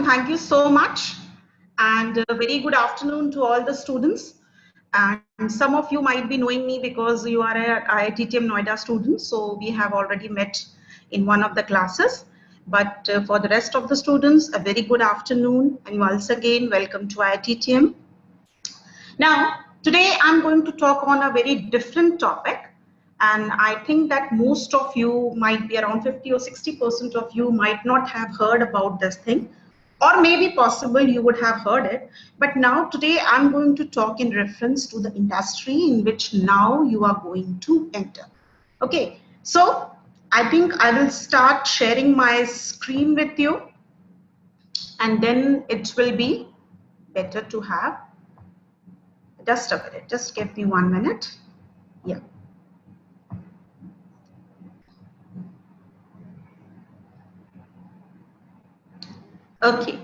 and thank you so much. And a very good afternoon to all the students. And some of you might be knowing me because you are a IITTM Noida student. So we have already met in one of the classes. But for the rest of the students, a very good afternoon. And once again, welcome to IITTM. Now, today I'm going to talk on a very different topic. And I think that most of you might be around 50 or 60% of you might not have heard about this thing. Or maybe possible you would have heard it. But now today I'm going to talk in reference to the industry in which now you are going to enter. Okay, so I think I will start sharing my screen with you. And then it will be better to have just a minute. Just give me 1 minute. Yeah. Okay.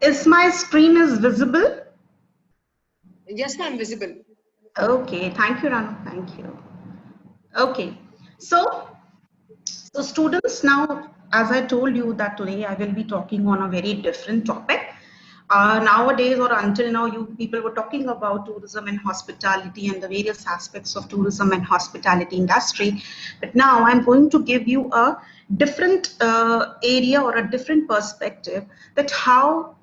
Is my screen is visible? Yes, ma'am, visible. Okay. Thank you, Ranu. Thank you. Okay. So students, now, as I told you that today I will be talking on a very different topic. Nowadays or until now, you people were talking about tourism and hospitality and the various aspects of tourism and hospitality industry. But now I'm going to give you a different area or a different perspective that how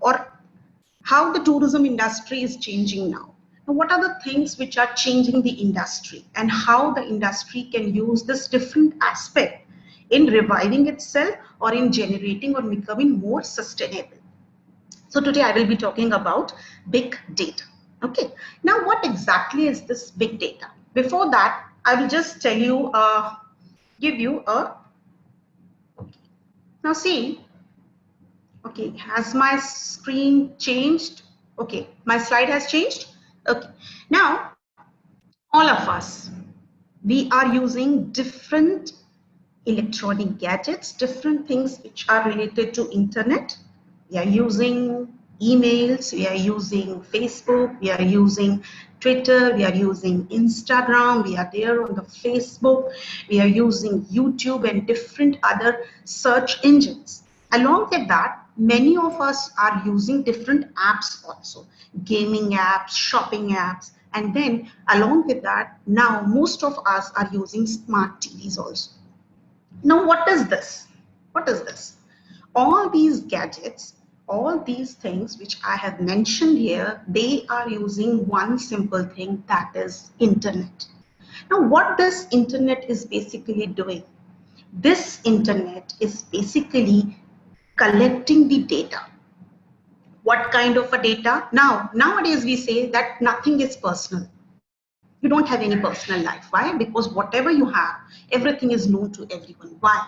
the tourism industry is changing now. And what are the things which are changing the industry and how the industry can use this different aspect in reviving itself or in generating or becoming more sustainable. So today I will be talking about big data. Okay. Now what exactly is this big data? Before that, I will just tell you, give you a, now see, okay, has my screen changed? Okay, my slide has changed. Okay, now all of us, we are using different electronic gadgets, different things which are related to internet. We are using emails, we are using Facebook, we are using Twitter, we are using Instagram, we are there on the Facebook, we are using YouTube and different other search engines. Along with that, many of us are using different apps also, gaming apps, shopping apps, and then along with that, now most of us are using smart TVs also. Now, what is this? What is this? All these gadgets, all these things which I have mentioned here, they are using one simple thing, that is internet. Now, what this internet is basically doing? This internet is basically collecting the data. What kind of a data? Now, nowadays we say that nothing is personal. You don't have any personal life. Why? Because whatever you have, everything is known to everyone. Why?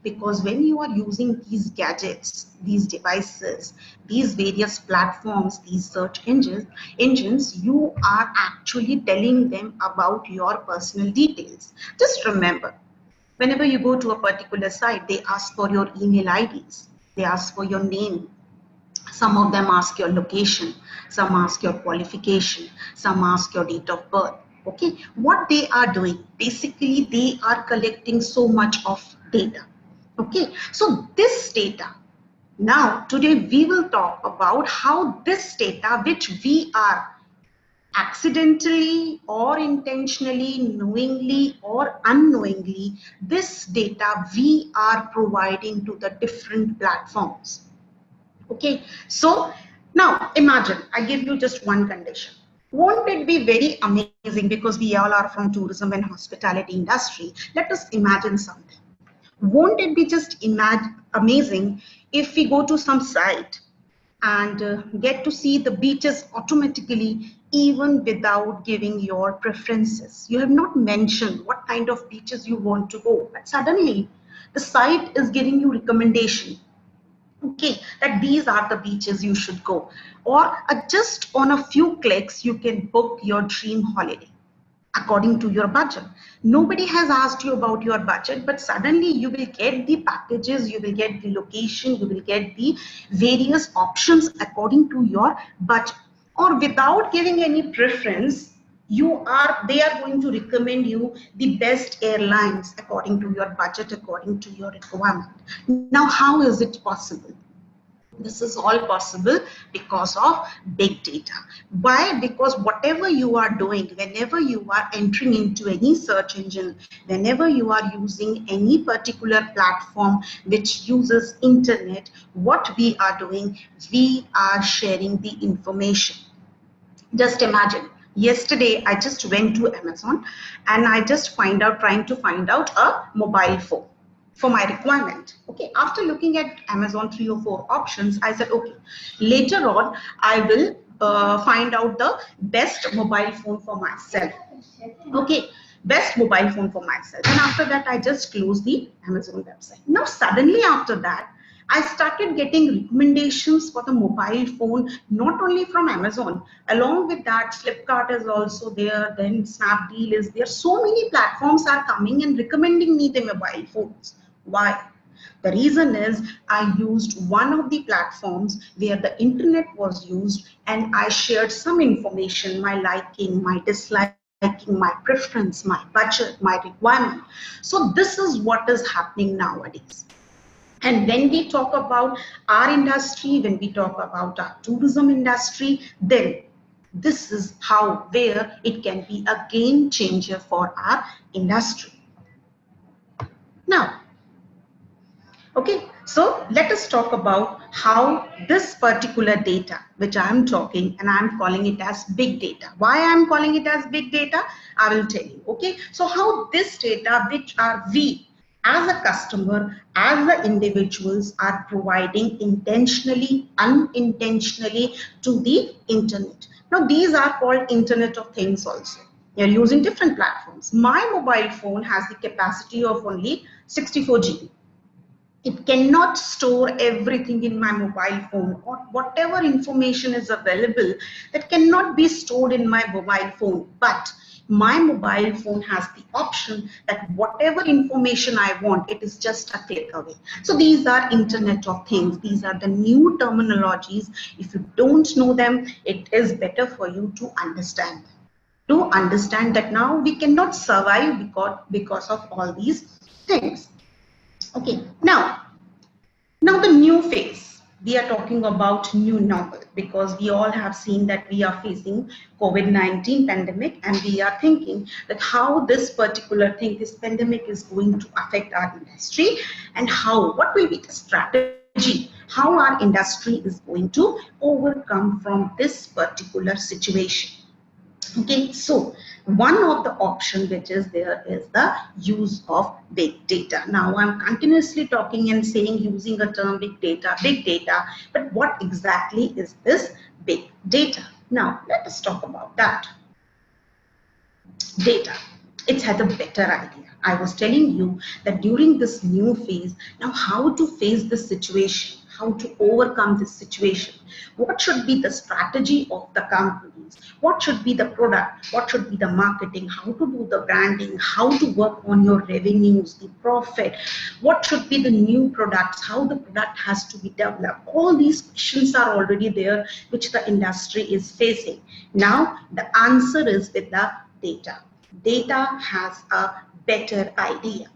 Because when you are using these gadgets, these devices, these various platforms, these search engines, you are actually telling them about your personal details. Just remember, whenever you go to a particular site, they ask for your email IDs, they ask for your name. Some of them ask your location, some ask your qualification, some ask your date of birth. Okay, what they are doing, basically they are collecting so much of data. Okay, so this data, now today we will talk about how this data which we are accidentally or intentionally, knowingly or unknowingly, this data we are providing to the different platforms. Okay, so now imagine I give you just one condition. Won't it be very amazing, because we all are from tourism and hospitality industry? Let us imagine something. Won't it be just amazing if we go to some site and get to see the beaches automatically, even without giving your preferences? You have not mentioned what kind of beaches you want to go, but suddenly the site is giving you recommendation. Okay, that these are the beaches you should go, or just on a few clicks you can book your dream holiday according to your budget. Nobody has asked you about your budget, but suddenly you will get the packages, you will get the location, you will get the various options according to your budget, or without giving any preference, they are going to recommend you the best airlines according to your budget, according to your requirement. Now how is it possible? This is all possible because of big data. Why? Because whatever you are doing, whenever you are entering into any search engine, whenever you are using any particular platform which uses internet, what we are doing, we are sharing the information. Just imagine, yesterday I just went to Amazon and I just trying to find out a mobile phone for my requirement. Okay, after looking at Amazon 3 or 4 options, I said, okay, later on I will find out the best mobile phone for myself. Okay, best mobile phone for myself. And after that, I just closed the Amazon website. Now, suddenly after that, I started getting recommendations for the mobile phone, not only from Amazon. Along with that, Flipkart is also there, then Snapdeal is there. So many platforms are coming and recommending me the mobile phones. Why? The reason is I used one of the platforms where the internet was used and I shared some information, my liking, my disliking, my preference, my budget, my requirement. So this is what is happening nowadays. And when we talk about our industry, when we talk about our tourism industry, then this is how, where it can be a game changer for our industry. Now, okay, so let us talk about how this particular data, which I am talking and I am calling it as big data. Why I am calling it as big data, I will tell you. Okay, so how this data, which are we as a customer, as the individuals are providing intentionally, unintentionally to the internet. Now, these are called Internet of Things also. You're using different platforms. My mobile phone has the capacity of only 64 GB. It cannot store everything in my mobile phone, or whatever information is available that cannot be stored in my mobile phone. But my mobile phone has the option that whatever information I want, it is just a click away. So these are Internet of Things. These are the new terminologies. If you don't know them, it is better for you to understand them. To understand that now we cannot survive because of all these things. Okay, now the new phase. We are talking about new normal because we all have seen that we are facing COVID-19 pandemic and we are thinking that how this particular thing, this pandemic is going to affect our industry and what will be the strategy, how our industry is going to overcome from this particular situation. Okay, so one of the option which is there is the use of big data. Now I'm continuously talking and saying using a term big data, but what exactly is this big data? Now let us talk about that. Data, it has a better idea. I was telling you that during this new phase, now how to face this situation, how to overcome this situation, what should be the strategy of the companies, what should be the product, what should be the marketing, how to do the branding, how to work on your revenues, the profit, what should be the new products, how the product has to be developed. All these questions are already there which the industry is facing. Now the answer is with the data. Data has a better idea.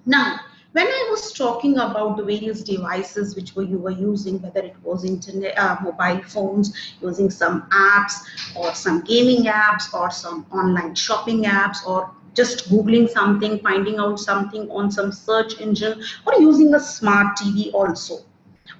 Now, when I was talking about the various devices which you were using, whether it was internet, mobile phones, using some apps or some gaming apps or some online shopping apps or just Googling something, finding out something on some search engine or using a smart TV also,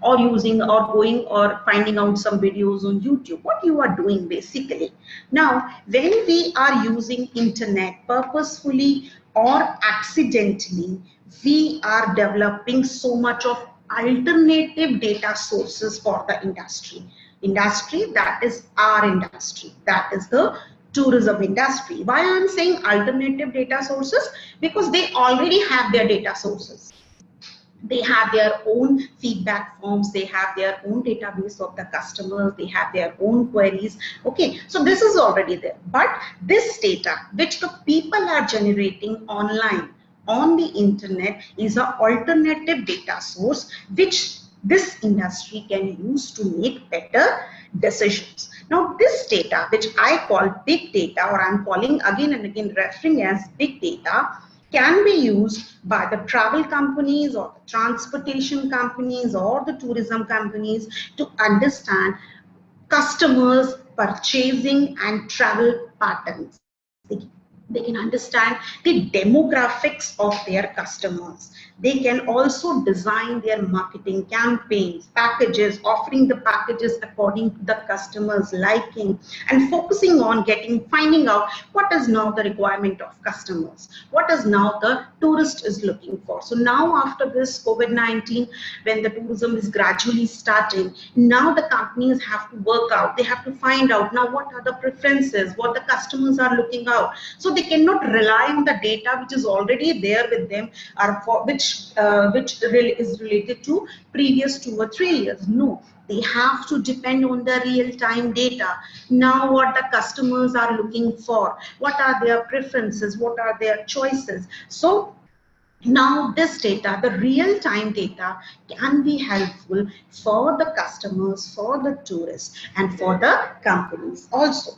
or using or going or finding out some videos on YouTube, what you are doing basically. Now, when we are using internet purposefully or accidentally, we are developing so much of alternative data sources for the industry that is our industry, that is the tourism industry. Why I am saying alternative data sources? Because they already have their data sources, they have their own feedback forms, they have their own database of the customers, they have their own queries. Okay, so this is already there, but this data which the people are generating online on the internet is an alternative data source which this industry can use to make better decisions. Now this data, which I call big data, or I'm calling again and again referring as big data, can be used by the travel companies or the transportation companies or the tourism companies to understand customers' purchasing and travel patterns. They can understand the demographics of their customers. They can also design their marketing campaigns, packages, offering the packages according to the customer's liking, and focusing on finding out what is now the requirement of customers, what is now the tourist is looking for. So now after this COVID-19, when the tourism is gradually starting, now the companies have to work out, they have to find out now what are the preferences, what the customers are looking out. So they cannot rely on the data which is already there with them, or for which really is related to previous 2 or 3 years. No, they have to depend on the real-time data. Now what the customers are looking for, what are their preferences, what are their choices. So now this data, the real-time data, can be helpful for the customers, for the tourists, and for the companies also.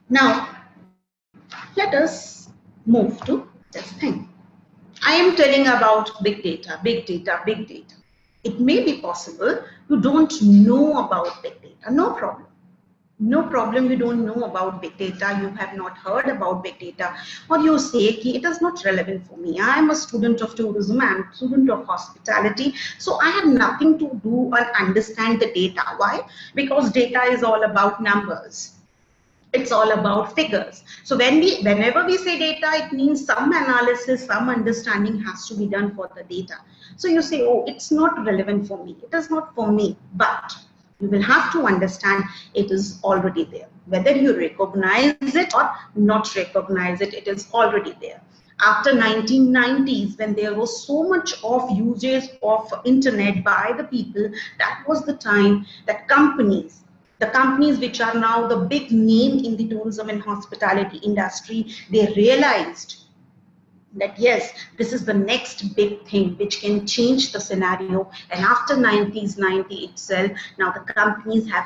Now, let us move to this thing. I am telling about big data, big data, big data. It may be possible you don't know about big data. No problem. No problem, you don't know about big data, you have not heard about big data, or you say it is not relevant for me. I am a student of tourism, I am a student of hospitality, so I have nothing to do or understand the data. Why? Because data is all about numbers, it's all about figures. So whenever we say data, it means some analysis, some understanding has to be done for the data. So you say, oh, it's not relevant for me, it is not for me, but you will have to understand it is already there. Whether you recognize it or not recognize it, it is already there. After 1990s, when there was so much of usage of internet by the people, that was the time that the companies which are now the big name in the tourism and hospitality industry, they realized that yes, this is the next big thing which can change the scenario. And after 90 itself, now the companies have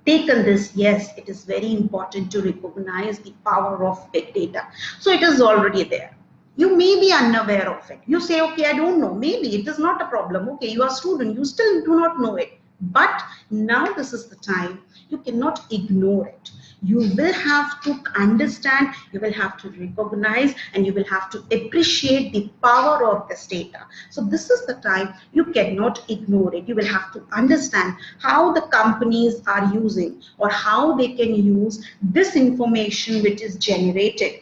taken this, yes, it is very important to recognize the power of big data. So it is already there. You may be unaware of it. You say, okay, I don't know, maybe it is not a problem. Okay, you are a student, you still do not know it. But now this is the time, you cannot ignore it. You will have to understand, you will have to recognize, and you will have to appreciate the power of this data. So this is the time, you cannot ignore it. You will have to understand how the companies are using, or how they can use this information which is generated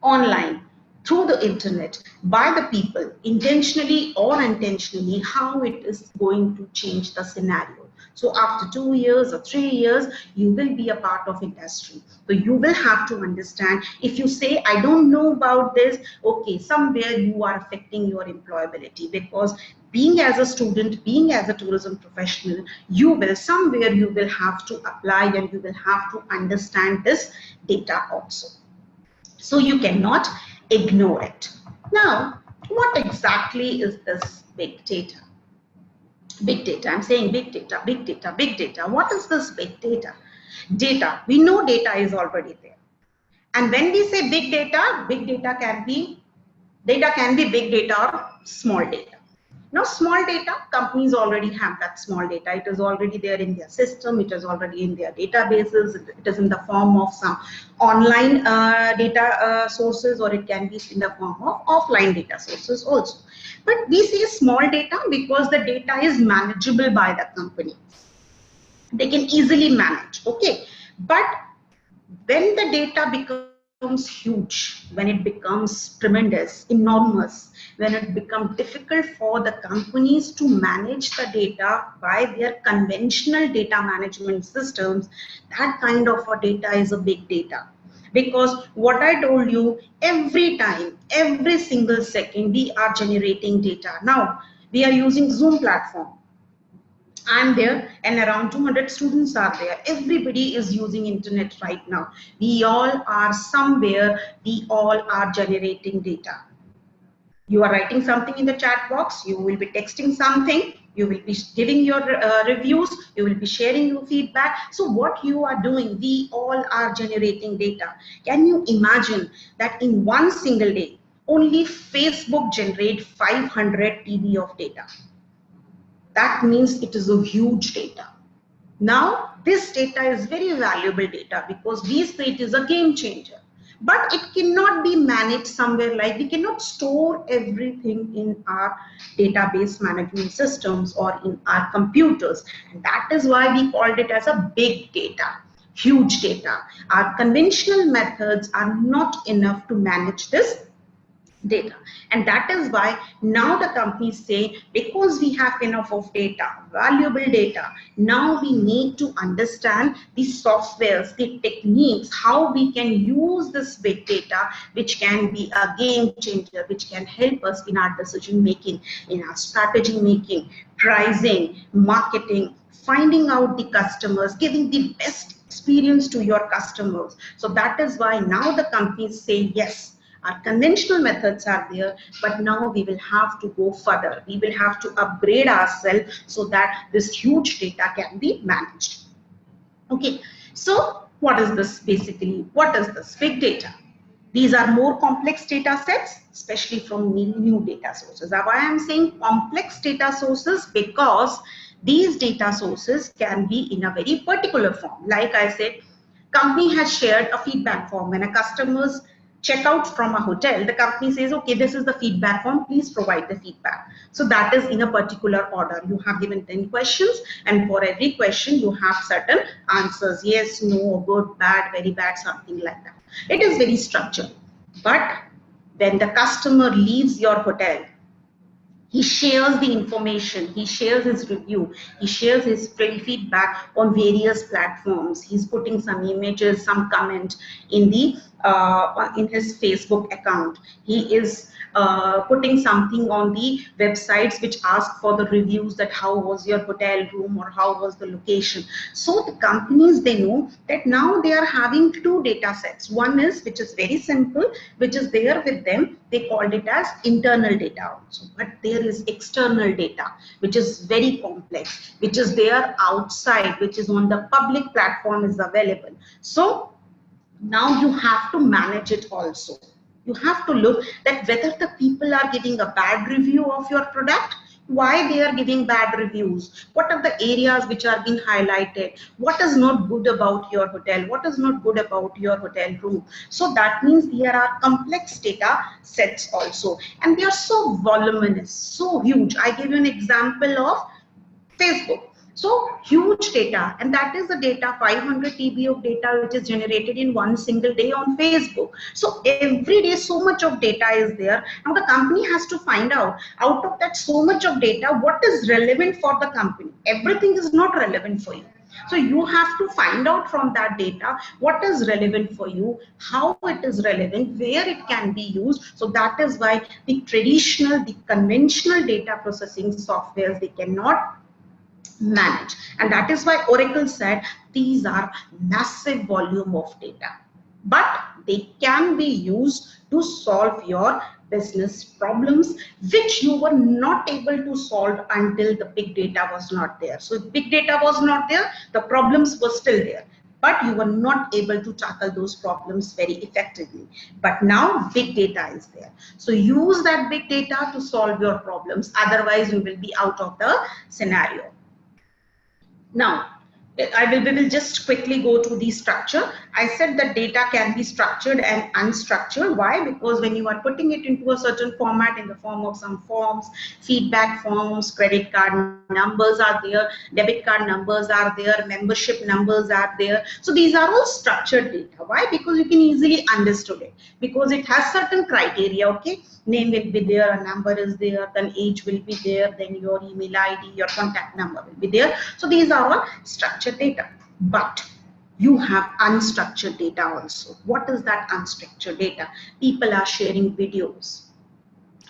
online through the internet by the people, intentionally or unintentionally, how it is going to change the scenario. So after 2 years or 3 years, you will be a part of industry. So you will have to understand. If you say, I don't know about this, okay, somewhere you are affecting your employability, because being as a student, being as a tourism professional, you will somewhere, you will have to apply, and you will have to understand this data also. So you cannot ignore it. Now, what exactly is this big data? Big data, I'm saying big data, big data, big data. What is this big data? Data, we know data is already there. And when we say big data can be big data or small data. Now, small data, companies already have that small data. It is already there in their system. It is already in their databases. It is in the form of some online data sources, or it can be in the form of offline data sources also. But we say small data because the data is manageable by the company. They can easily manage, okay? But when the data becomes huge, when it becomes tremendous, enormous, when it becomes difficult for the companies to manage the data by their conventional data management systems, that kind of a data is a big data. Because what I told you, every time, every single second, we are generating data. Now, we are using Zoom platform. I'm there, and around 200 students are there. Everybody is using internet right now. We all are somewhere, we all are generating data. You are writing something in the chat box, you will be texting something, you will be giving your reviews, you will be sharing your feedback. So what you are doing, we all are generating data. Can you imagine that in one single day, only Facebook generate 500 TB of data. That means it is a huge data. Now, this data is very valuable data because we say it is a game changer. But it cannot be managed somewhere, like we cannot store everything in our database management systems or in our computers. And that is why we called it as a big data, huge data. Our conventional methods are not enough to manage this data, and that is why now the companies say, because we have enough of data, valuable data, now we need to understand the softwares, the techniques, how we can use this big data, which can be a game changer, which can help us in our decision making, in our strategy making, pricing, marketing, finding out the customers, giving the best experience to your customers. So that is why now the companies say, yes, our conventional methods are there, but now we will have to go further. We will have to upgrade ourselves so that this huge data can be managed. Okay, so what is this basically? What is this? Big data. These are more complex data sets, especially from new data sources. Now, why I am saying complex data sources? Because these data sources can be in a very particular form. Like I said, company has shared a feedback form. When a customer's check out from a hotel, the company says, okay, this is the feedback form, please provide the feedback. So that is in a particular order. You have given 10 questions, and for every question you have certain answers: yes, no, good, bad, very bad, something like that. It is very structured. But when the customer leaves your hotel, he shares the information, he shares his review, he shares his feedback on various platforms. He's putting some images, some comment in the in his Facebook account. He is putting something on the websites which ask for the reviews, that how was your hotel room or how was the location. So the companies, they know that now they are having two data sets. One is, which is very simple, which is there with them, they called it as internal data also. But there is external data, which is very complex, which is there outside, which is on the public platform, is available. So now you have to manage it also. You have to look that whether the people are giving a bad review of your product, why they are giving bad reviews, what are the areas which are being highlighted, what is not good about your hotel, what is not good about your hotel room. So that means there are complex data sets also, and they are so voluminous, so huge. I give you an example of Facebook. So huge data, and that is the data, 500 TB of data which is generated in one single day on Facebook. So every day so much of data is there. Now the company has to find out of that so much of data, what is relevant for the company. Everything is not relevant for you. So you have to find out from that data what is relevant for you, how it is relevant, where it can be used. So that is why the traditional, the conventional data processing softwares, they cannot manage. And that is why Oracle said these are massive volume of data, but they can be used to solve your business problems, which you were not able to solve until the big data was not there. So if big data was not there, the problems were still there, but you were not able to tackle those problems very effectively. But now big data is there. So use that big data to solve your problems. Otherwise, you will be out of the scenario. Now, we will just quickly go to the structure. I said that data can be structured and unstructured. Why? Because when you are putting it into a certain format, in the form of some forms, feedback forms, credit card numbers are there, debit card numbers are there, membership numbers are there. So these are all structured data. Why? Because you can easily understand it. Because it has certain criteria, okay? Name will be there, a number is there, then age will be there, then your email ID, your contact number will be there. So these are all structured data. But you have unstructured data also. What is that unstructured data? People are sharing videos.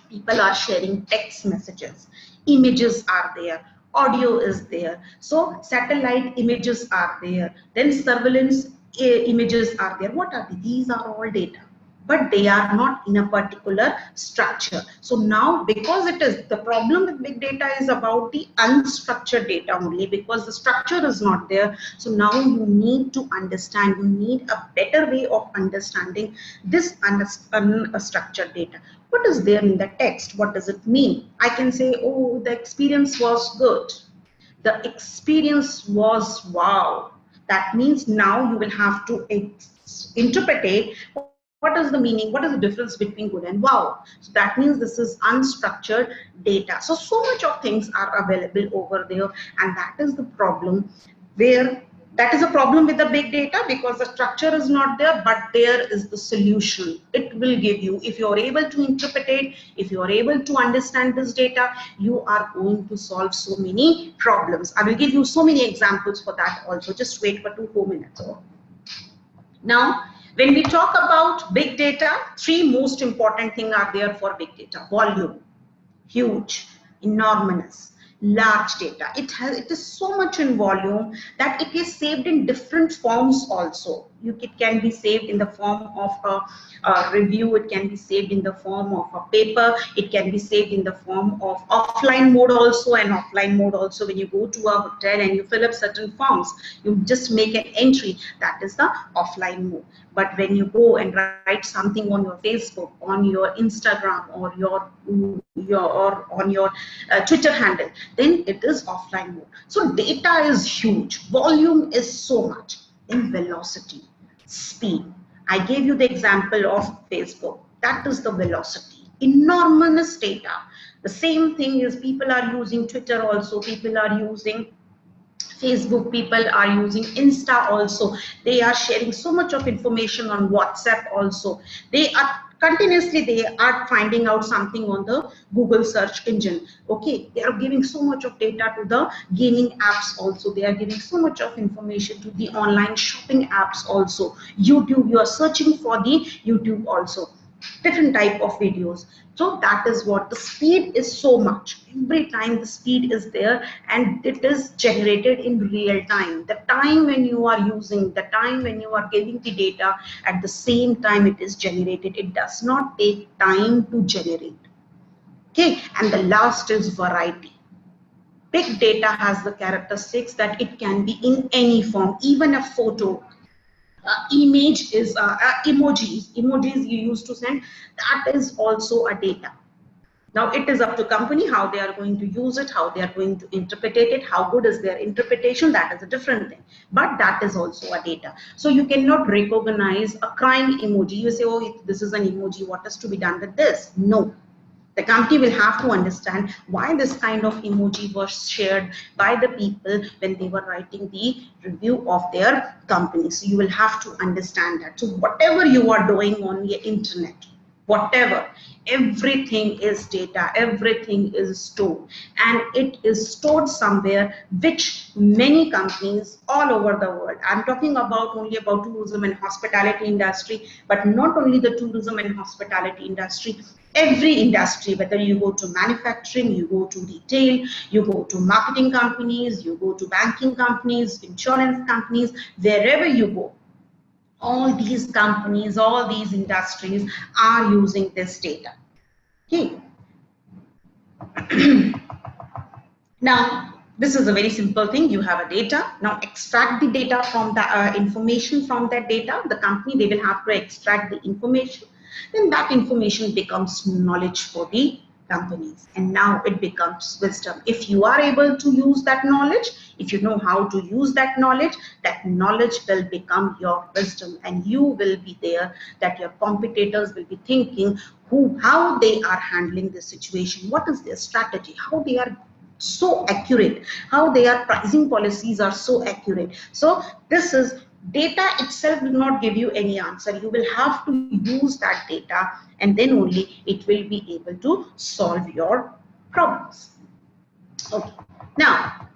People are sharing text messages. Images are there. Audio is there. So satellite images are there. Then surveillance images are there. What are these? These are all data, but they are not in a particular structure. So now, because it is, the problem with big data is about the unstructured data only, because the structure is not there. So now you need to understand, you need a better way of understanding this unstructured data. what is there in the text? What does it mean? I can say, oh, the experience was good. The experience was wow. That means now you will have to interpret what is the meaning, what is the difference between good and wow. So that means this is unstructured data. So much of things are available over there, and that is the problem where that is a problem with the big data, because the structure is not there, but there is the solution. It will give you, if you are able to interpret it, if you are able to understand this data, you are going to solve so many problems. I will give you so many examples for that also. Just wait for 2-4 minutes. Now, when we talk about big data, three most important things are there for big data. Volume, huge, enormous, large data. It is so much in volume that it is saved in different forms also. It can be saved in the form of a review, it can be saved in the form of a paper, it can be saved in the form of offline mode also, and offline mode also when you go to a hotel and you fill up certain forms, you just make an entry, that is the offline mode. But when you go and write something on your Facebook, on your Instagram, or on your Twitter handle, then it is offline mode. So data is huge, volume is so much. In velocity, speed, I gave you the example of Facebook. That is the velocity, enormous data. The same thing is, people are using Twitter also, people are using Facebook, people are using Insta also. They are sharing so much of information on WhatsApp also. They are continuously, they are finding out something on the Google search engine. Okay, they are giving so much of data to the gaming apps also. They are giving so much of information to the online shopping apps also. YouTube, you are searching for the YouTube also, different type of videos. So that is what the speed is, so much. Every time the speed is there, and it is generated in real time. The time when you are using, the time when you are giving the data, at the same time it is generated. It does not take time to generate. Okay, and the last is variety. Big data has the characteristics that it can be in any form, even a photo. Image is emojis you used to send, that is also a data. Now it is up to company how they are going to use it, how they are going to interpret it, how good is their interpretation, that is a different thing, but that is also a data. So you cannot recognize a crying emoji, you say, oh, this is an emoji, what is to be done with this? No, the company will have to understand why this kind of emoji was shared by the people when they were writing the review of their company. So you will have to understand that. So whatever you are doing on the internet, whatever, everything is data, everything is stored, and it is stored somewhere, which many companies all over the world, I'm talking about only about tourism and hospitality industry, but not only the tourism and hospitality industry, every industry, whether you go to manufacturing, you go to retail, you go to marketing companies, you go to banking companies, insurance companies, wherever you go, all these companies, all these industries are using this data. Okay. Now, this is a very simple thing. You have a data. Now, extract the data from the information from that data. The company, they will have to extract the information. Then that information becomes knowledge for the companies. And now it becomes wisdom. If you are able to use that knowledge, if you know how to use that knowledge will become your wisdom. And you will be there that your competitors will be thinking how they are handling this situation. What is their strategy? How they are so accurate, how their pricing policies are so accurate. So this is data itself will not give you any answer. You will have to use that data, and then only it will be able to solve your problems. Okay, now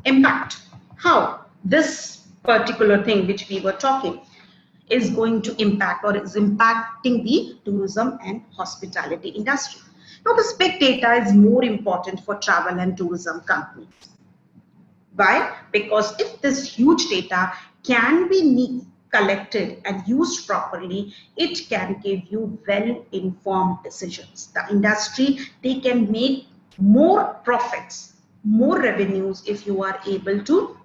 impact, how this particular thing which we were talking is going to impact or is impacting the tourism and hospitality industry. Now, this big data is more important for travel and tourism companies. Why? Because if this huge data can be collected and used properly, it can give you well-informed decisions. The industry, they can make more profits, more revenues if you are able to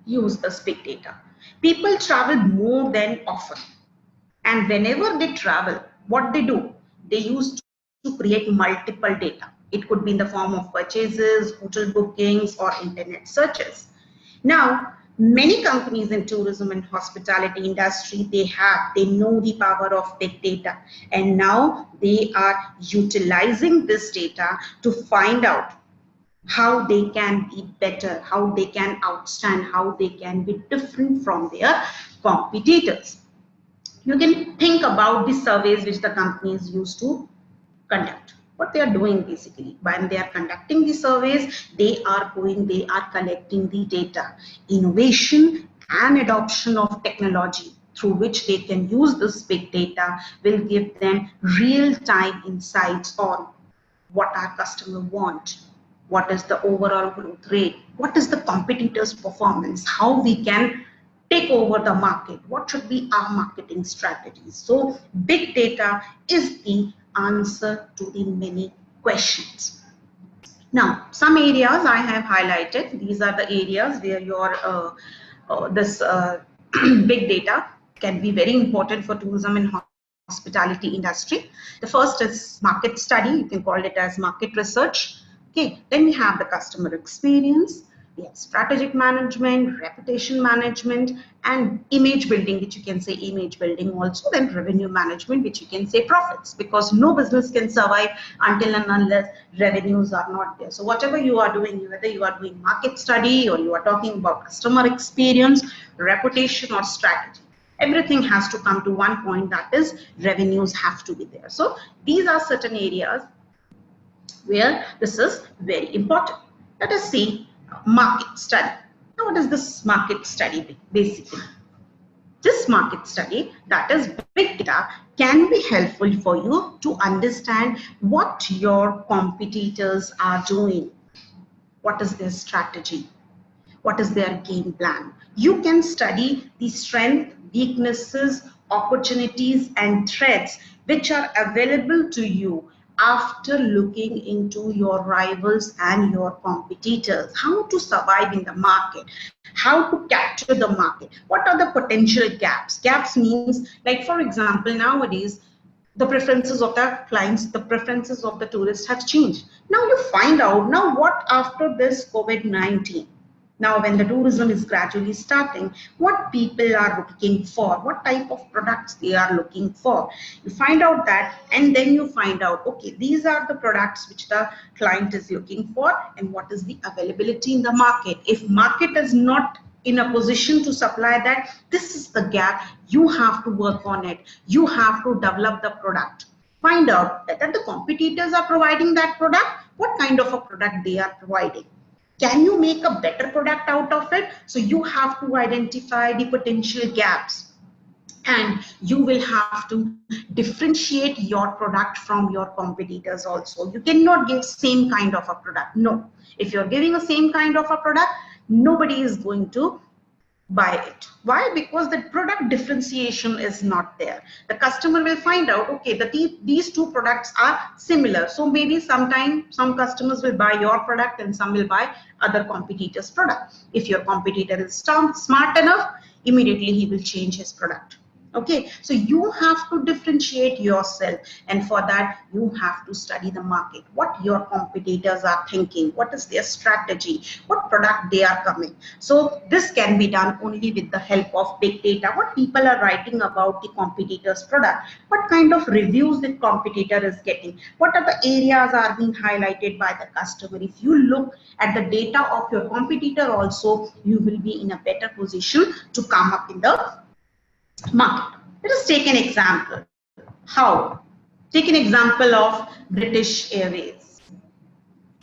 use this big data. People travel more than often. And whenever they travel, what they do? They use to create multiple data. It could be in the form of purchases, hotel bookings, or internet searches. Now, many companies in tourism and hospitality industry, they know the power of big data, and now they are utilizing this data to find out how they can be better, how they can outstand, how they can be different from their competitors. You can think about the surveys which the companies used to conduct. What they are doing basically, when they are conducting the surveys, they are collecting the data. Innovation and adoption of technology through which they can use this big data will give them real-time insights on what our customer want, what is the overall growth rate, what is the competitors' performance, how we can take over the market, what should be our marketing strategies. So big data is the answer to the many questions. Now, some areas I have highlighted. These are the areas where your this big data can be very important for tourism and hospitality industry. The first is market study. You can call it as market research. Okay, then we have the customer experience. We have strategic management, reputation management, and image building, which you can say image building also. Then revenue management, which you can say profits, because no business can survive until and unless revenues are not there. So whatever you are doing, whether you are doing market study or you are talking about customer experience, reputation, or strategy, everything has to come to one point, that is revenues have to be there. So these are certain areas where this is very important. Let us see market study. Now, what is this market study basically? This market study, that is big data, can be helpful for you to understand what your competitors are doing, what is their strategy, what is their game plan. You can study the strength, weaknesses, opportunities, and threats which are available to you after looking into your rivals and your competitors, how to survive in the market, how to capture the market, what are the potential gaps. Gaps means, like for example, nowadays the preferences of the clients, the preferences of the tourists have changed. Now you find out, now what after this COVID-19, now when the tourism is gradually starting, what people are looking for, what type of products they are looking for. You find out that, and then you find out, okay, these are the products which the client is looking for, and what is the availability in the market. If market is not in a position to supply that, this is the gap. You have to work on it. You have to develop the product. Find out that the competitors are providing that product, what kind of a product they are providing. Can you make a better product out of it? So you have to identify the potential gaps, and you will have to differentiate your product from your competitors also. You cannot give same kind of a product. No, if you're giving the same kind of a product, nobody is going to buy it. Why? Because the product differentiation is not there. The customer will find out, okay, these two products are similar, so maybe sometime some customers will buy your product and some will buy other competitors' product. If your competitor is smart enough, immediately he will change his product. Okay, so you have to differentiate yourself, and for that you have to study the market, what your competitors are thinking, what is their strategy, what product they are coming. So this can be done only with the help of big data. What people are writing about the competitors' product, what kind of reviews the competitor is getting, what are the areas are being highlighted by the customer. If you look at the data of your competitor also, you will be in a better position to come up in the market. Let us take an example. How? Take an example of British Airways.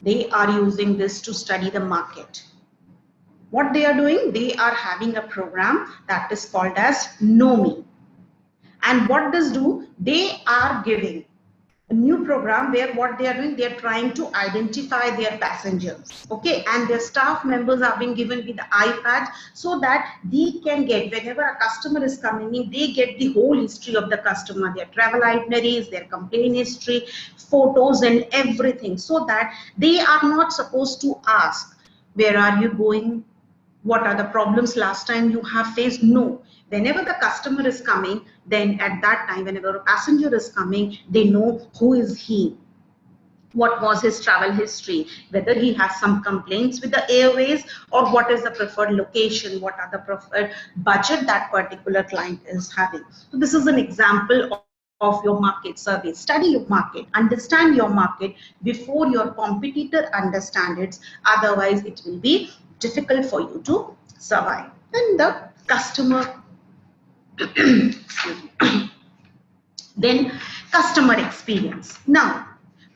They are using this to study the market. What they are doing? They are having a program that is called as Know Me. And what does do? They are giving a new program where what they are doing, they are trying to identify their passengers, okay, and their staff members are being given with the iPad so that they can get, whenever a customer is coming in, they get the whole history of the customer, their travel itineraries, their complaint history, photos and everything, so that they are not supposed to ask, where are you going? What are the problems last time you have faced? No. Whenever the customer is coming, then at that time, whenever a passenger is coming, they know who is he, what was his travel history, whether he has some complaints with the airways, or what is the preferred location, what are the preferred budget that particular client is having. So this is an example of your market survey. Study your market, understand your market before your competitor understand it, otherwise it will be difficult for you to survive. And the customer then customer experience. Now,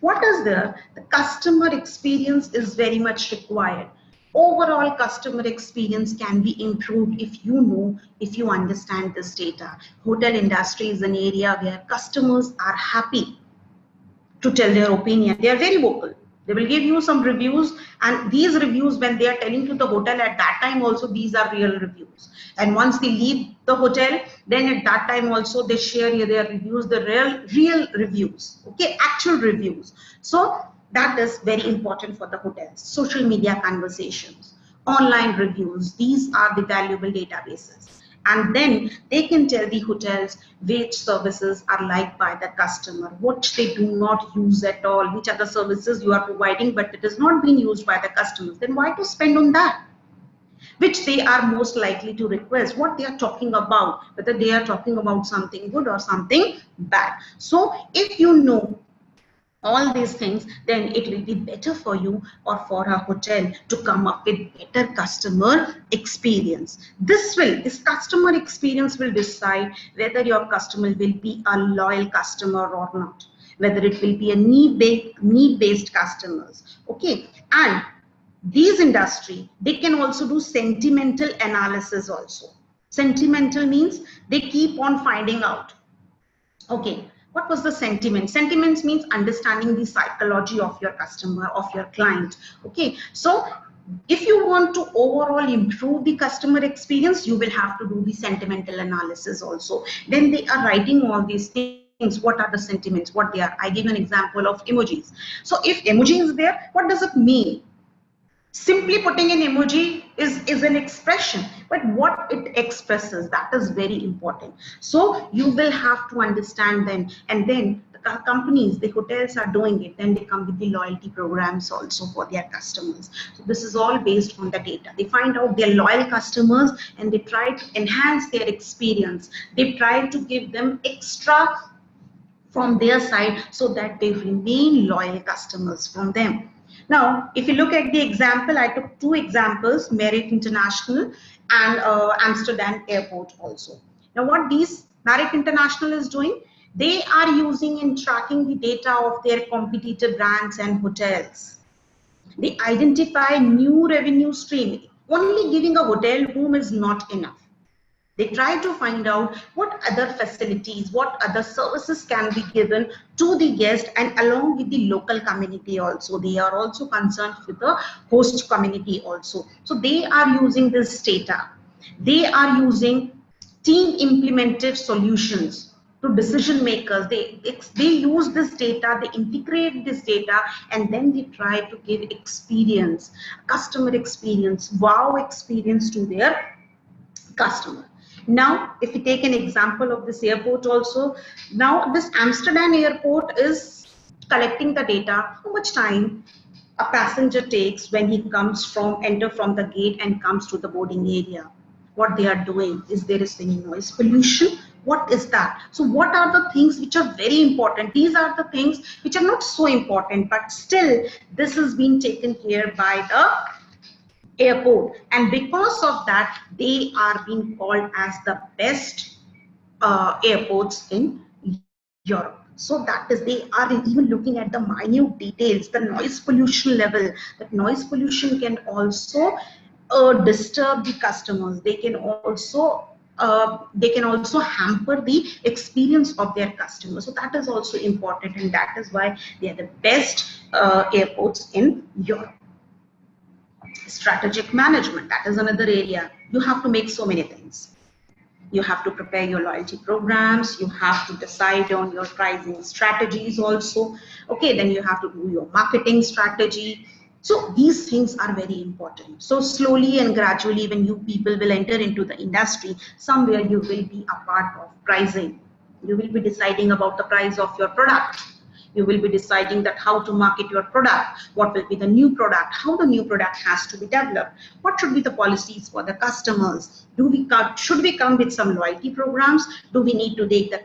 what is there? The customer experience is very much required. Overall customer experience can be improved if you know, if you understand this data. Hotel industry is an area where customers are happy to tell their opinion. They are very vocal. They will give you some reviews, and these reviews, when they are telling to the hotel at that time also, these are real reviews. And once they leave the hotel, then at that time also they share their reviews, the real reviews, okay, actual reviews. So that is very important for the hotels. Social media conversations, online reviews, these are the valuable databases. And then they can tell the hotels which services are liked by the customer, which they do not use at all, which are the services you are providing but it is not being used by the customers. Then why to spend on that? Which they are most likely to request, what they are talking about, whether they are talking about something good or something bad. So if you know all these things, then it will be better for you or for a hotel to come up with better customer experience. This customer experience will decide whether your customer will be a loyal customer or not, whether it will be a need-based customers. Okay, and these industry, they can also do sentimental analysis also. Sentimental means they keep on finding out, okay, what was the sentiment? Sentiments means understanding the psychology of your customer, of your client. Okay, so if you want to overall improve the customer experience, you will have to do the sentimental analysis also. Then they are writing all these things. What are the sentiments? What they are? I give an example of emojis. So if emoji is there, what does it mean? Simply putting an emoji is an expression, but what it expresses, that is very important. So you will have to understand them, and then the companies, the hotels are doing it, then they come with the loyalty programs also for their customers. So this is all based on the data. They find out their loyal customers and they try to enhance their experience. They try to give them extra from their side so that they remain loyal customers from them. Now, if you look at the example, I took two examples, Marriott International and Amsterdam Airport also. Now, what these Marriott International is doing, they are using and tracking the data of their competitor brands and hotels. They identify new revenue stream. Only giving a hotel room is not enough. They try to find out what other facilities, what other services can be given to the guest and along with the local community also. They are also concerned with the host community also. So they are using this data. They are using team implemented solutions to decision makers. They use this data, they integrate this data, and then they try to give experience, customer experience, wow experience to their customer. Now, if we take an example of this airport also, now this Amsterdam airport is collecting the data, how much time a passenger takes when he comes from, enter from the gate and comes to the boarding area. What they are doing, is there is any noise pollution? What is that? So what are the things which are very important? These are the things which are not so important, but still this is being taken care by the airport, and because of that they are being called as the best airports in Europe. So that is, they are even looking at the minute details, the noise pollution level. That noise pollution can also disturb the customers. They can also hamper the experience of their customers. So that is also important, and that is why they are the best airports in Europe. Strategic management, that is another area. You have to make so many things. You have to prepare your loyalty programs, you have to decide on your pricing strategies also. Okay, then you have to do your marketing strategy. So these things are very important. So slowly and gradually, when you people will enter into the industry, somewhere you will be a part of pricing. You will be deciding about the price of your product. You will be deciding that how to market your product, what will be the new product, how the new product has to be developed, what should be the policies for the customers. Should we come with some loyalty programs? Do we need to take the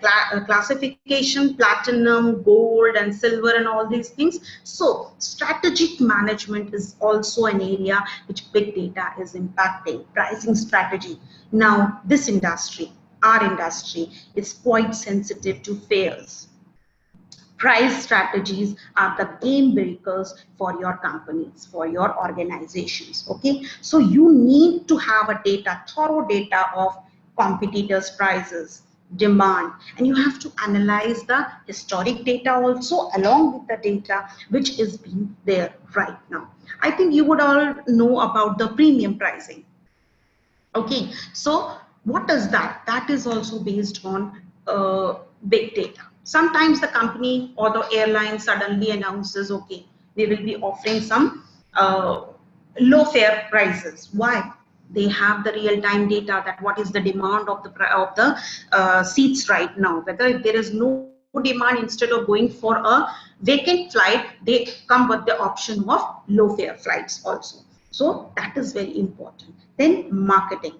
classification, platinum, gold, and silver, and all these things? So strategic management is also an area which big data is impacting. Pricing strategy. Now, this industry, our industry, is quite sensitive to fares. Price strategies are the game breakers for your companies, for your organizations. Okay, so you need to have a thorough data of competitors' prices, demand, and you have to analyze the historic data also along with the data which is being there right now. I think you would all know about the premium pricing. Okay, so what is that? That is also based on big data. Sometimes the company or the airline suddenly announces, okay, they will be offering some low fare prices. Why? They have the real-time data that what is the demand of the seats right now. Whether if there is no demand, instead of going for a vacant flight, they come with the option of low fare flights also. So that is very important. Then marketing.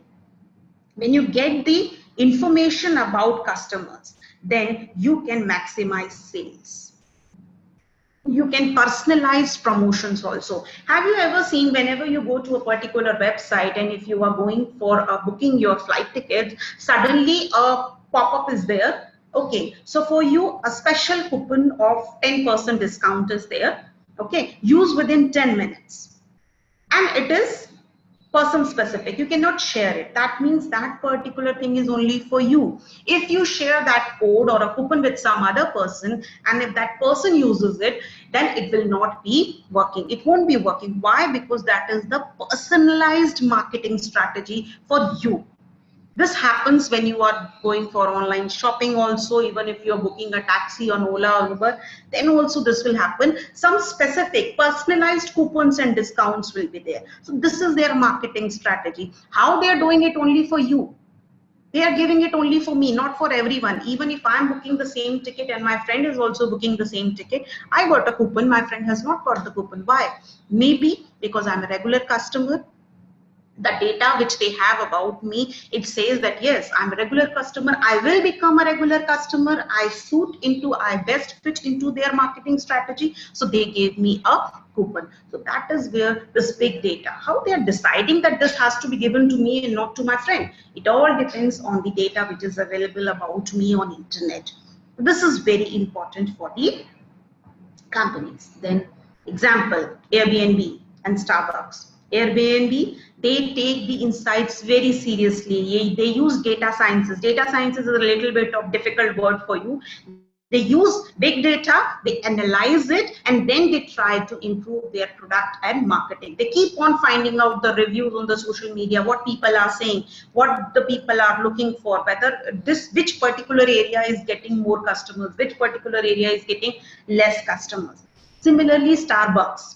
When you get the information about customers, then you can maximize sales. You can personalize promotions also. Have you ever seen, whenever you go to a particular website and if you are going for booking your flight ticket, suddenly a pop-up is there. Okay, so for you a special coupon of 10% discount is there. Okay, use within 10 minutes, and it is person specific. You cannot share it. That means that particular thing is only for you. If you share that code or a coupon with some other person, and if that person uses it, then it will not be working. It won't be working. Why? Because that is the personalized marketing strategy for you. This happens when you are going for online shopping also. Even if you're booking a taxi on Ola or Uber, then also this will happen. Some specific personalized coupons and discounts will be there. So this is their marketing strategy. How they are doing it? Only for you. They are giving it only for me, not for everyone. Even if I'm booking the same ticket and my friend is also booking the same ticket, I got a coupon, my friend has not got the coupon. Why? Maybe because I'm a regular customer. The data which they have about me, it says that yes, I'm a regular customer, I will become a regular customer, I best fit into their marketing strategy, so they gave me a coupon. So that is where this big data, how they are deciding that this has to be given to me and not to my friend, it all depends on the data which is available about me on internet. This is very important for the companies. Then example, Airbnb and Starbucks. Airbnb, they take the insights very seriously. They use data sciences. Data sciences is a little bit of difficult word for you. They use big data, they analyze it, and then they try to improve their product and marketing. They keep on finding out the reviews on the social media, what people are saying, what the people are looking for, whether which particular area is getting more customers, which particular area is getting less customers. Similarly, Starbucks,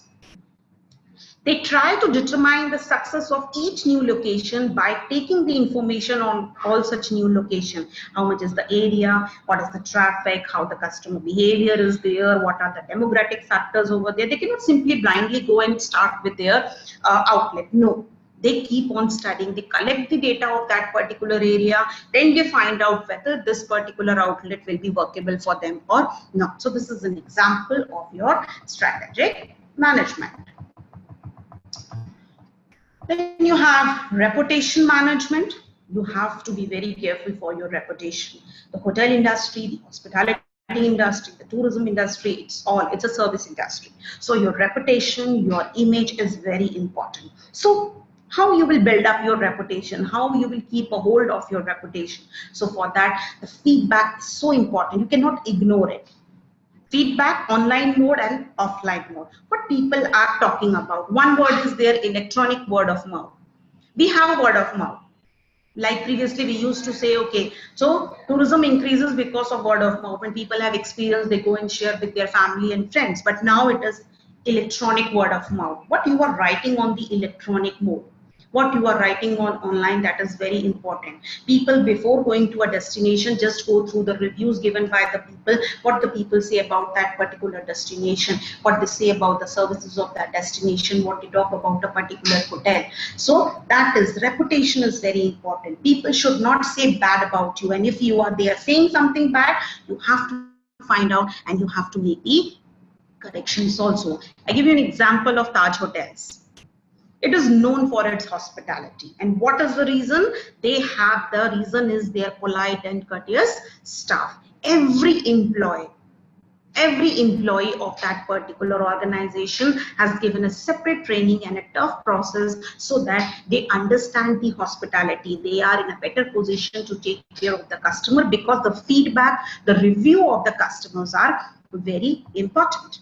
they try to determine the success of each new location by taking the information on all such new location. How much is the area, what is the traffic, how the customer behavior is there, what are the demographic factors over there. They cannot simply blindly go and start with their outlet. No, they keep on studying, they collect the data of that particular area, then they find out whether this particular outlet will be workable for them or not. So this is an example of your strategic management. Then you have reputation management. You have to be very careful for your reputation. The hotel industry, the hospitality industry, the tourism industry, it's a service industry. So your reputation, your image is very important. So how you will build up your reputation, how you will keep a hold of your reputation. So for that, the feedback is so important. You cannot ignore it. Feedback, online mode and offline mode. What people are talking about. One word is their electronic word of mouth. We have a word of mouth. Like previously we used to say, okay, so tourism increases because of word of mouth. When people have experience, they go and share with their family and friends. But now it is electronic word of mouth. What you are writing on the electronic mode. what you are writing on online, that is very important. People before going to a destination just go through the reviews given by the people, what the people say about that particular destination, what they say about the services of that destination, what they talk about a particular hotel. So that is, reputation is very important. People should not say bad about you, and if they are saying something bad, you have to find out and you have to make the corrections also. I give you an example of Taj Hotels. It is known for its hospitality. And what is the reason? The reason is their polite and courteous staff. Every employee of that particular organization has given a separate training and a tough process so that they understand the hospitality. They are in a better position to take care of the customer because the feedback, the review of the customers are very important.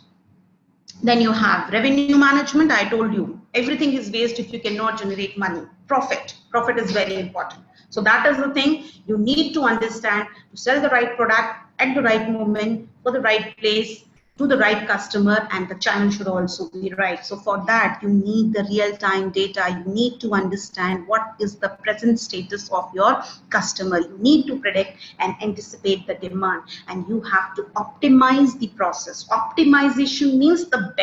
Then you have revenue management. I told you, everything is waste if you cannot generate money. Profit is very important. So that is the thing you need to understand to sell the right product at the right moment for the right place to the right customer, and the channel should also be right. So for that, you need the real-time data. You need to understand what is the present status of your customer. You need to predict and anticipate the demand, and you have to optimize the process. Optimization means the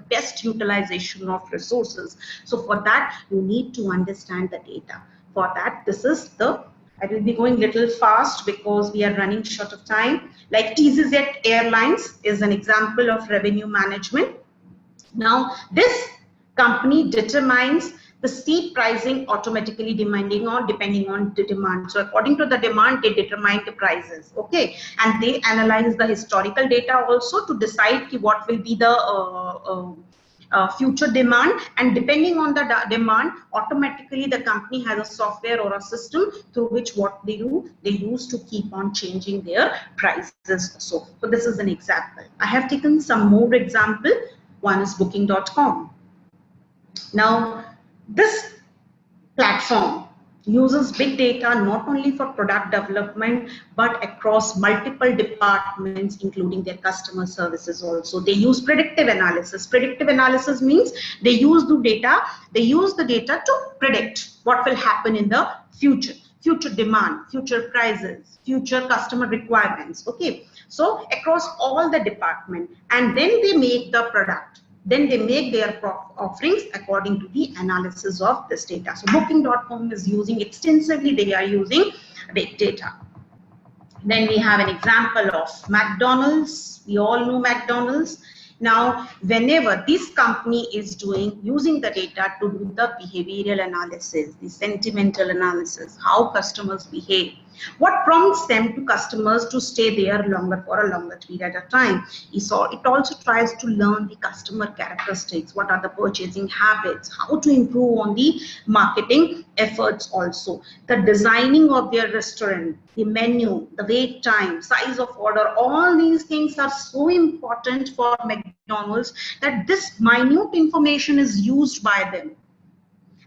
best utilization of resources. So for that, you need to understand the data. For that, I will be going little fast because we are running short of time. Like TZZ Airlines is an example of revenue management. Now, this company determines the seat pricing automatically depending on the demand. So according to the demand, they determine the prices. Okay, and they analyze the historical data also to decide what will be the future demand, and depending on the demand, automatically the company has a software or a system through which what they do, they use to keep on changing their prices. So this is an example. I have taken some more example. One is booking.com. Now this platform uses big data not only for product development but across multiple departments including their customer services also. They use predictive analysis. Predictive analysis means they use the data to predict what will happen in the future demand, future prices, future customer requirements. Okay, so across all the department, and then they make the product. Then they make their offerings according to the analysis of this data. So booking.com is using extensively, they are using big data. Then we have an example of McDonald's. We all know McDonald's. Now, whenever this company is using the data to do the behavioral analysis, the sentimental analysis, how customers behave, what prompts them to customers to stay there longer for a longer period of time. It also tries to learn the customer characteristics, what are the purchasing habits, how to improve on the marketing efforts also, the designing of their restaurant, the menu, the wait time, size of order. All these things are so important for McDonald's that this minute information is used by them,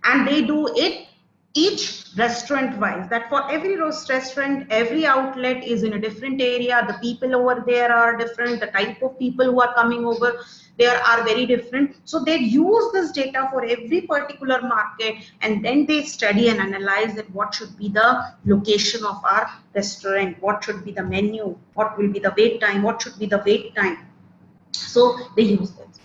and they do it each restaurant wise, that for every restaurant, every outlet is in a different area. The people over there are different. The type of people who are coming over there are very different. So they use this data for every particular market, and then they study and analyze that what should be the location of our restaurant, what should be the menu, what will be the wait time, what should be the wait time. So they use this.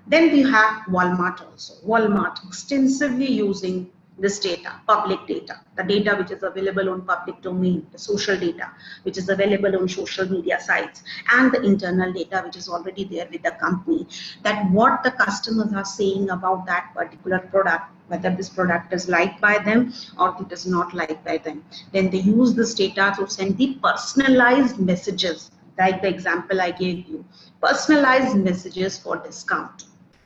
Then we have Walmart also. Walmart extensively using this data, public data, the data which is available on public domain, the social data which is available on social media sites, and the internal data which is already there with the company, that what the customers are saying about that particular product, whether this product is liked by them or it is not liked by them. Then they use this data to send the personalized messages, like the example I gave you, personalized messages for discount.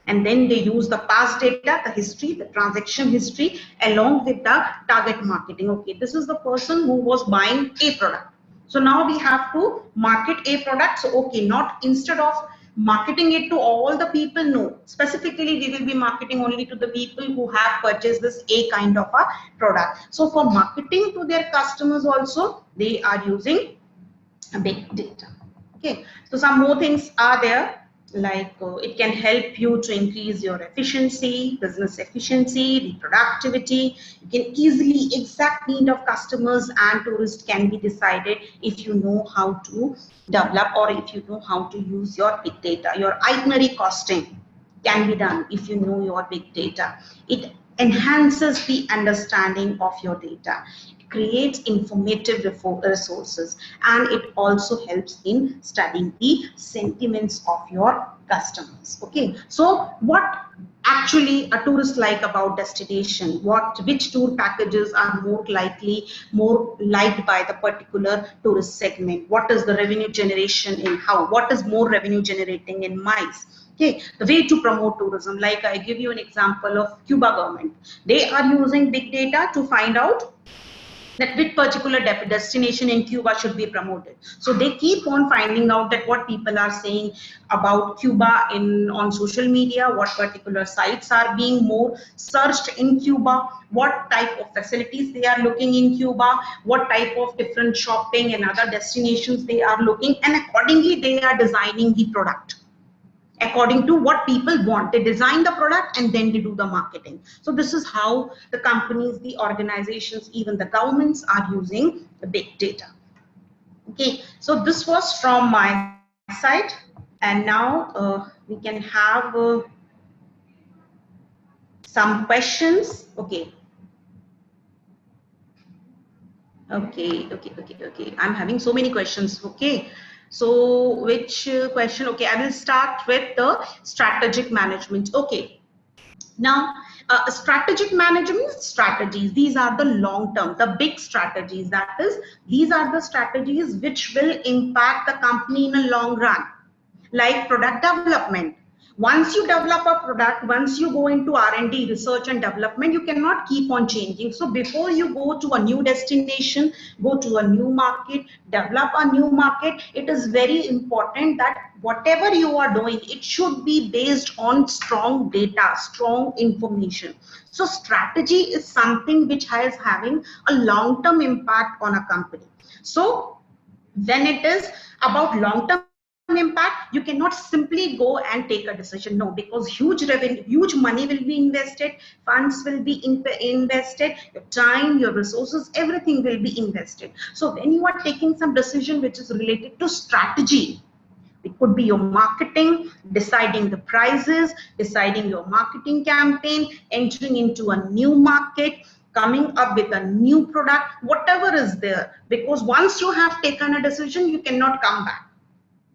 And then they use the past data, the history, the transaction history, along with the target marketing. Okay, this is the person who was buying a product. So now we have to market a product. So okay, not instead of marketing it to all the people, no. Specifically, we will be marketing only to the people who have purchased this a kind of a product. So for marketing to their customers also, they are using big data. Okay, so some more things are there. like it can help you to increase your efficiency, business efficiency, the productivity. You can easily exact need of customers and tourists can be decided if you know how to develop or if you know how to use your big data. Your itinerary costing can be done if you know your big data. It enhances the understanding of your data, creates informative resources, and it also helps in studying the sentiments of your customers. Okay, so what actually a tourist like about destination, which tour packages are more liked by the particular tourist segment, what is the revenue generation in how, what is more revenue generating in miles. Okay, the way to promote tourism, like I give you an example of Cuba government. They are using big data to find out that which particular destination in Cuba should be promoted. So they keep on finding out that what people are saying about Cuba on social media, what particular sites are being more searched in Cuba, what type of facilities they are looking in Cuba, what type of different shopping and other destinations they are looking, and accordingly they are designing the product according to what people want. They design the product and then they do the marketing. So this is how the companies, the organizations, even the governments are using the big data. Okay, so this was from my side, and now we can have some questions. Okay. Okay. I'm having so many questions. Okay. So which question? Okay, I will start with the strategic management. Okay. Now, strategic management strategies, these are the long term, the big strategies. That is, these are the strategies which will impact the company in a long run, like product development. Once you develop a product, once you go into R&D, research and development, you cannot keep on changing. So before you go to a new destination, go to a new market, develop a new market, it is very important that whatever you are doing, it should be based on strong data, strong information. So strategy is something which is having a long-term impact on a company. So when it is about long-term impact, you cannot simply go and take a decision. No, because huge revenue, huge money will be invested, funds will be invested, your time, your resources, everything will be invested. So when you are taking some decision which is related to strategy, it could be your marketing, deciding the prices, deciding your marketing campaign, entering into a new market, coming up with a new product, whatever is there. Because once you have taken a decision, you cannot come back,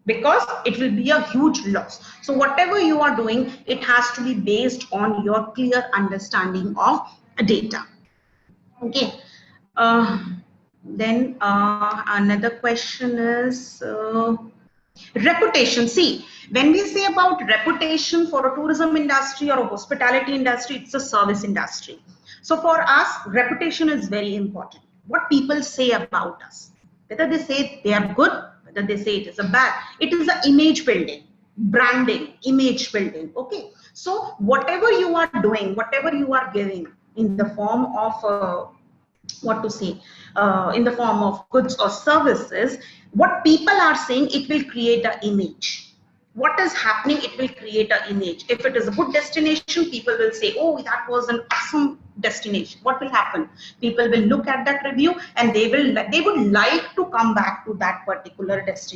because it will be a huge loss. So whatever you are doing, it has to be based on your clear understanding of data. Okay. Then another question is reputation. See, when we say about reputation for a tourism industry or a hospitality industry, it's a service industry. So for us, reputation is very important. What people say about us, whether they say they are good, whether they say it is a bad, it is an image building, branding, image building. Okay, so whatever you are doing, whatever you are giving in the form of what to say, in the form of goods or services, what people are saying, it will create an image. What is happening, it will create an image. If it is a good destination, people will say, oh, that was an awesome destination. What will happen? People will look at that review and they would like to come back to that particular destination.